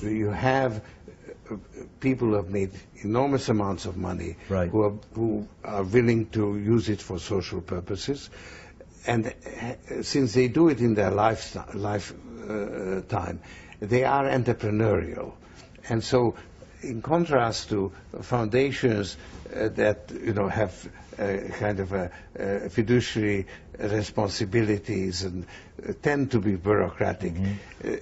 You have people who have made enormous amounts of money, right, who are willing to use it for social purposes, and since they do it in their lifetime, they are entrepreneurial. And so, in contrast to foundations that have kind of fiduciary responsibilities and tend to be bureaucratic,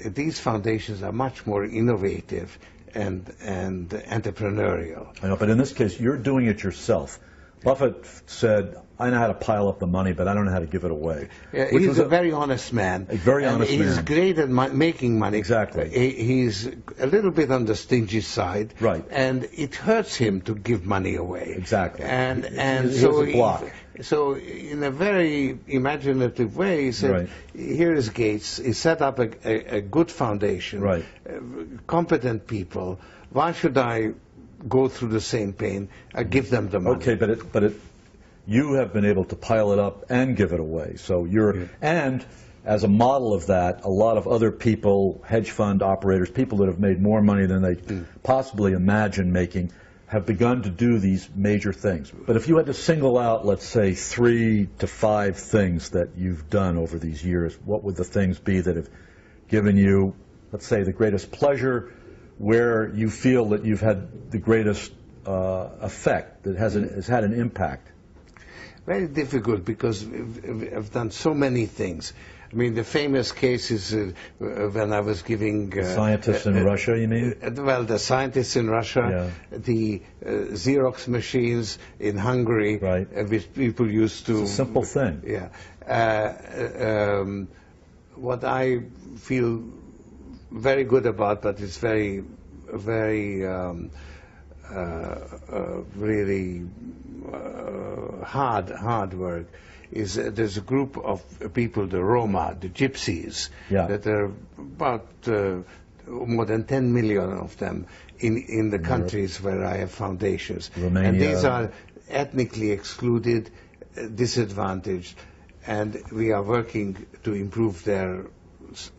these foundations are much more innovative and entrepreneurial. I know, but in this case, you're doing it yourself. Buffett said, I know how to pile up the money, but I don't know how to give it away. Yeah, he's a very honest man. A very honest man. He's great at making money. Exactly. He's a little bit on the stingy side. Right. And it hurts him to give money away. Exactly. And so in a very imaginative way, he said, right, here is Gates. He set up a good foundation. Right. Competent people. Why should I go through the same pain? I give them the money. Okay, but you have been able to pile it up and give it away. So you're, and as a model of that, a lot of other people, hedge fund operators, people that have made more money than they possibly imagine making, have begun to do these major things. But if you had to single out, let's say, 3 to 5 things that you've done over these years, what would the things be that have given you, let's say, the greatest pleasure, where you feel that you've had the greatest effect, that has had an impact? Very difficult, because I've done so many things. I mean, the famous case is when I was giving... scientists in Russia, you mean? Well, the scientists in Russia, the Xerox machines in Hungary, right, which people used to... It's a simple thing. Yeah. What I feel very good about, but it's very, very really hard work, is there's a group of people, the Roma, the Gypsies, that are about more than 10 million of them in the countries where I have foundations. Romania. And these are ethnically excluded, disadvantaged, and we are working to improve their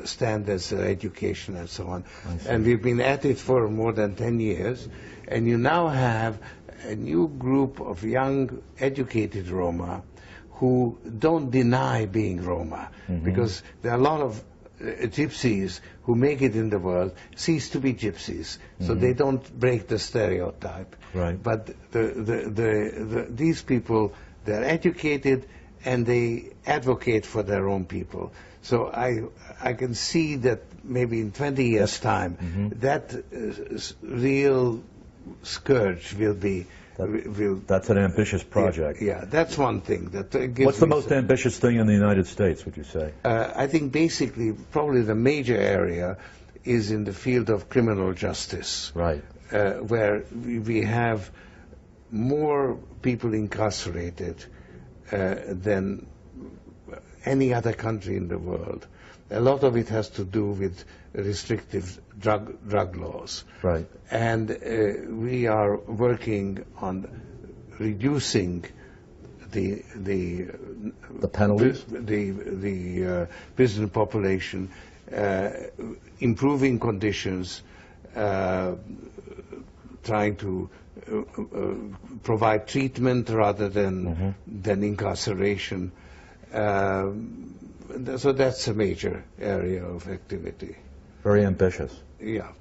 standards, their education, and so on. And we've been at it for more than 10 years, and you now have a new group of young, educated Roma who don't deny being Roma, because there are a lot of gypsies who make it in the world, cease to be gypsies, so they don't break the stereotype. Right. But these people, they're educated and they advocate for their own people. So I can see that maybe in 20 years' time, that real scourge will be... That's an ambitious project. Yeah, that's one thing. What's the most ambitious thing in the United States, would you say? I think basically probably the major area is in the field of criminal justice. Right. Where we have more people incarcerated than any other country in the world. A lot of it has to do with restrictive drug laws. Right. And we are working on reducing the penalties, the prison population, improving conditions, trying to provide treatment rather than incarceration. So that's a major area of activity. Very ambitious. Yeah.